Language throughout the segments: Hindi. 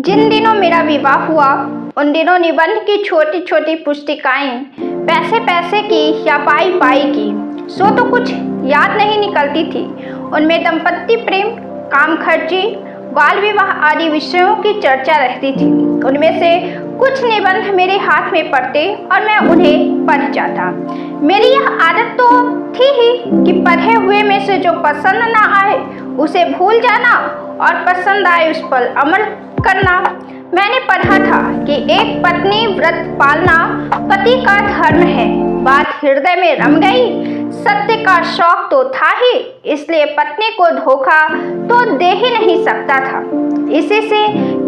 जिन दिनों मेरा विवाह हुआ उन दिनों निबंध की छोटी छोटी पुस्तिकाएं पैसे पैसे की या पाई पाई की सो तो कुछ याद नहीं निकलती थी। उनमें दंपत्ति प्रेम, काम खर्ची, बाल विवाह आदि विषयों की चर्चा रहती थी। उनमें से कुछ निबंध मेरे हाथ में पढ़ते और मैं उन्हें पढ़ जाता। मेरी यह आदत तो थी ही कि पढ़े हुए में से जो पसंद ना आए उसे भूल जाना और पसंद आए उस पर अमल करना। मैंने पढ़ा था कि एक पत्नी व्रत पालना पति का धर्म है। बात हृदय में रम गई। सत्य का शौक तो था ही, इसलिए पत्नी को धोखा तो दे ही नहीं सकता था। इसी से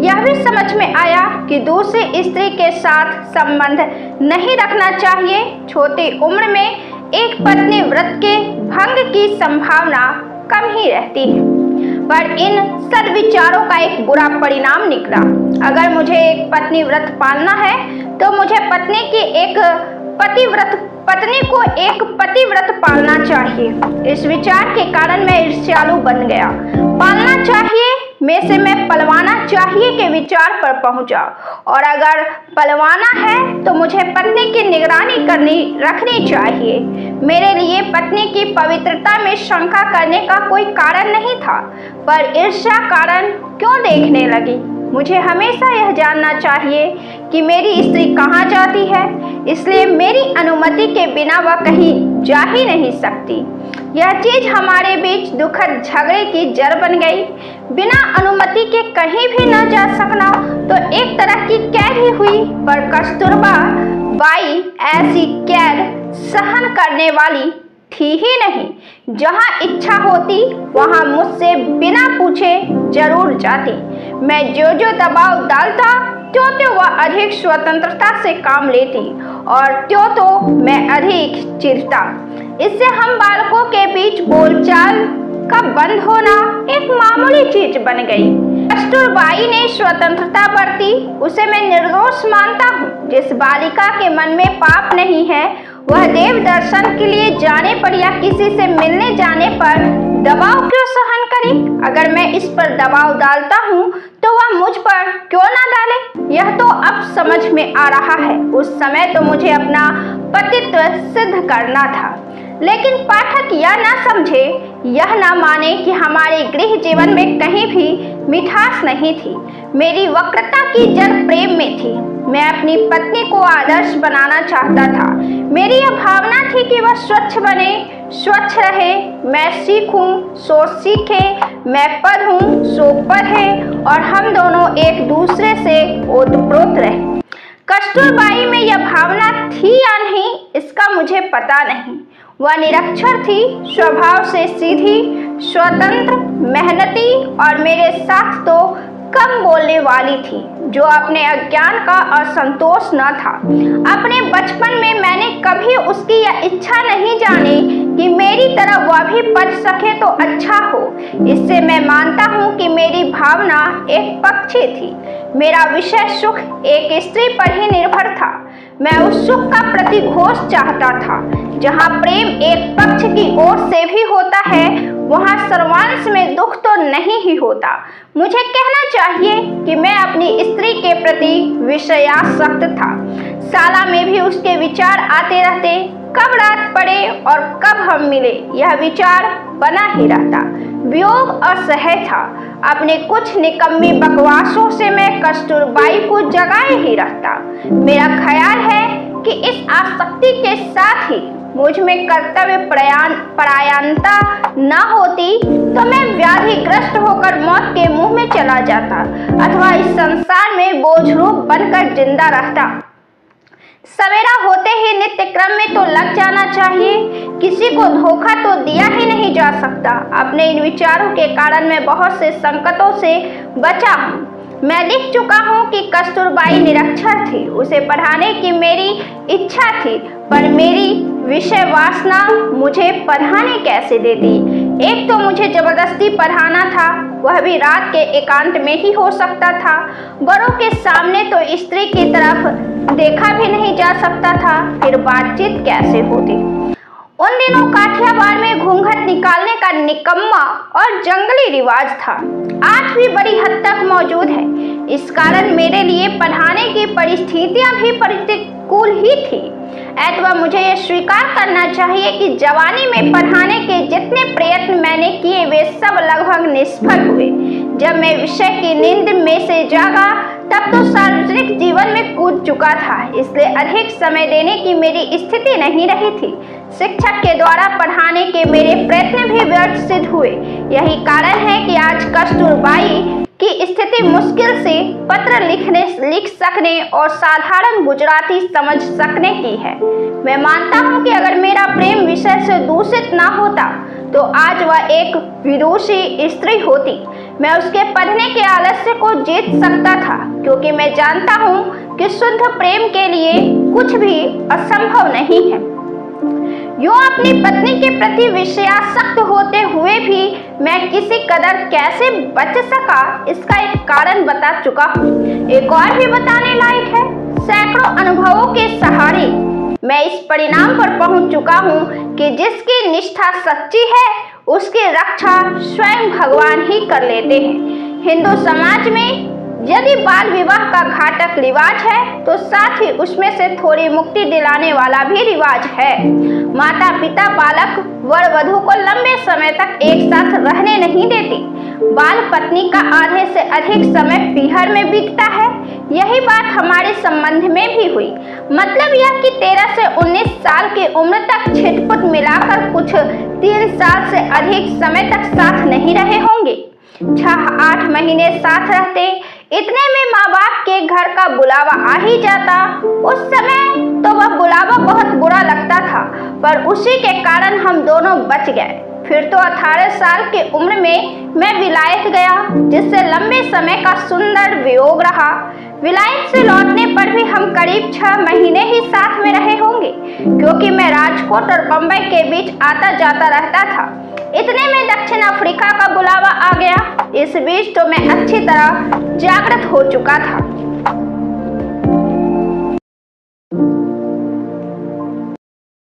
यह भी समझ में आया कि दूसरी स्त्री के साथ संबंध नहीं रखना चाहिए। छोटी उम्र में एक पत्नी व्रत के भंग की संभावना कम ही रहती है। पर इन सद्विचारों का एक बुरा परिणाम निकला। अगर मुझे एक पत्नी व्रत पालना है तो मुझे पत्नी को एक पतिव्रत पालना चाहिए। इस विचार के कारण मैं ईर्ष्यालु बन गया। पालना चाहिए में से मैं पलवाना चाहिए के विचार पर पहुंचा, और अगर पलवाना है तो मुझे पत्नी की निगरानी रखनी चाहिए। मेरे लिए पत्नी की पवित्रता में शंका करने का कोई कारण नहीं था, पर ईर्ष्या कारण क्यों देखने लगी। मुझे हमेशा यह जानना चाहिए कि मेरी स्त्री कहाँ जाती है, इसलिए मेरी अनुमति के बिना वह कहीं जा ही नहीं सकती। यह चीज हमारे बीच दुखद झगड़े की जड़ बन गई। बिना अनुमति के कहीं भी न जा सकना तो एक तरह की कैद ही हुई, पर कस्तूरबा बाई ऐसी कैद सहन करने वाली थी ही नहीं। जहां इच्छा होती वहां मुझसे बिना पूछे जरूर जाती। मैं जो दबाव डालता त्यों वह अधिक स्वतंत्रता से काम लेती और त्यों मैं अधिक चिढ़ता। इससे हम बालकों के बीच बोलचाल का बंद होना एक मामूली चीज बन गई। कस्तूरबाई ने स्वतंत्रता बरती, उसे मैं निर्दोष मानता हूँ। जिस बालिका के मन में पाप नहीं है वह देव दर्शन के लिए जाने पर या किसी से मिलने जाने पर दबाव क्यों सहन करे। अगर मैं इस पर दबाव डालता हूँ तो वह मुझ पर क्यों ना डाले। यह तो अब समझ में आ रहा है। उस समय तो मुझे अपना पतित्व सिद्ध करना था। लेकिन पाठक यह ना समझे, यह ना माने कि हमारे गृह जीवन में कहीं भी मिठास नहीं थी। मेरी वक्रता की जड़ प्रेम में थी। मैं अपनी पत्नी को आदर्श बनाना चाहता था। मेरी यह भावना थी कि वह स्वच्छ बने, स्वच्छ रहे। मैं सीखूं सो सीखे, मैं पढ़ूं सो पढ़े, और हम दोनों एक दूसरे से ओतप्रोत रहे। कस्तूरबाई में यह भावना थी या नहीं इसका मुझे पता नहीं। वह निरक्षर थी, स्वभाव से सीधी, स्वतंत्र, मेहनती और मेरे साथ तो कम बोलने वाली थी, जो अपने अज्ञान का असंतोष न था। अपने बचपन में मैंने कभी उसकी यह इच्छा नहीं जानी कि मेरी तरह वह भी पढ़ सके तो अच्छा हो। इससे मैं मानता हूँ कि मेरी भावना एक पक्षी थी। मेरा विषय सुख एक स्त्री पर ही निर्भर था। मैं उस सुख का प्रतिघोष चाहता था। जहाँ प्रेम एक पक्ष की ओर से भी होता है वहाँ सर्वांश में दुख तो नहीं ही होता। मुझे कहना चाहिए कि मैं अपनी स्त्री के प्रति विषयासक्त था। शाला में भी उसके विचार आते रहते, कब रात पड़े और कब हम मिले यह विचार बना ही रहता। वियोग असह्य था। अपने कुछ निकम्मी बकवासों से मैं कस्तूरबाई को जगाए ही रहता। मेरा ख्याल है कि इस आसक्ति के साथ ही मुझ में कर्तव्य परायणता न होती तो मैं व्याधिग्रस्त होकर मौत के मुंह में चला जाता, अथवा इस संसार में बोझरूप बनकर जिंदा रहता। सवेरा होते ही नित्य क्रम में तो लग जाना चाहिए। किसी को धोखा तो दिया ही नहीं जा सकता। अपने इन विचारों के कारण मैं बहुत से संकटों से बचा हूँ। मैं लिख चुका हूँ कि कस्तूरबाई निरक्षर थी। उसे पढ़ाने की मेरी इच्छा थी, पर मेरी विषय वासना मुझे पढ़ाने कैसे देती। एक तो मुझे जबरदस्ती पढ़ाना था, वह भी रात के एकांत में ही हो सकता था। बड़ों के सामने तो स्त्री की तरफ देखा भी नहीं जा सकता था, फिर बातचीत कैसे होती। उन दिनों काठियावाड़ में घूंघट निकालने का निकम्मा और जंगली रिवाज था। आज भी बड़ी हद तक मौजूद है। इस कारण मेरे लिए पढ़ाने की परिस्थितियां भी प्रतिकूल ही थी। ऐतवा मुझे यह स्वीकार करना चाहिए कि जवानी में पढ़ाने के जितने प्रयत्न मैंने किए वे सब लगभग निष्फल हुए। जब मैं विषय की नींद में से जागा तब तो सार्वजनिक जीवन में कूद चुका था, इसलिए अधिक समय देने की मेरी स्थिति नहीं रही थी। शिक्षक के द्वारा पढ़ाने के मेरे प्रयत्न भी व्यर्थ सिद्ध हुए। यही कारण है कि आज कस्तूरबाई की स्थिति मुश्किल से पत्र लिख सकने और साधारण गुजराती समझ सकने की है। मैं मानता हूँ कि अगर मेरा प्रेम विषय से दूषित ना होता तो आज वह एक विदुषी स्त्री होती। मैं उसके पढ़ने के आलस्य को जीत सकता था, क्योंकि मैं जानता हूँ कि शुद्ध प्रेम के लिए कुछ भी असंभव नहीं है। यूं अपनी पत्नी के प्रति विषयासक्त होते हुए भी मैं किसी कदर कैसे बच सका, इसका एक कारण बता चुका हूँ। एक और भी बताने लायक है। सैकड़ों अनुभवों के सहारे मैं इस परिणाम पर पहुंच चुका हूँ कि जिसकी निष्ठा सच्ची है उसकी रक्षा स्वयं भगवान ही कर लेते हैं। हिंदू समाज में यदि बाल विवाह का घातक रिवाज है तो साथ ही उसमें से थोड़ी मुक्ति दिलाने वाला भी रिवाज है। माता पिता बालक वर वधू को लंबे समय तक एक साथ रहने नहीं देती। बाल पत्नी का आधे से अधिक समय पीहर में बीतता है। यही बात हमारे संबंध में भी हुई। मतलब यह कि 13 से 19 साल की उम्र तक छिटपुट मिलाकर कुछ 3 साल से अधिक समय तक साथ नहीं रहे होंगे। 6-8 महीने साथ रहते, इतने में माँ बाप के घर का बुलावा आ ही जाता। उस समय तो वह बुलावा बहुत बुरा लगता था, पर उसी के कारण हम दोनों बच गए। फिर तो 18 साल की उम्र में मैं विलायत गया, जिससे लंबे समय का सुंदर वियोग रहा। विलायत से लौटने पर भी हम करीब 6 महीने ही साथ में रहे होंगे, क्योंकि मैं राजकोट और बंबई के बीच आता जाता रहता था। इतने में दक्षिण अफ्रीका का बुलावा आ गया। इस बीच तो मैं अच्छी तरह जागृत हो चुका था।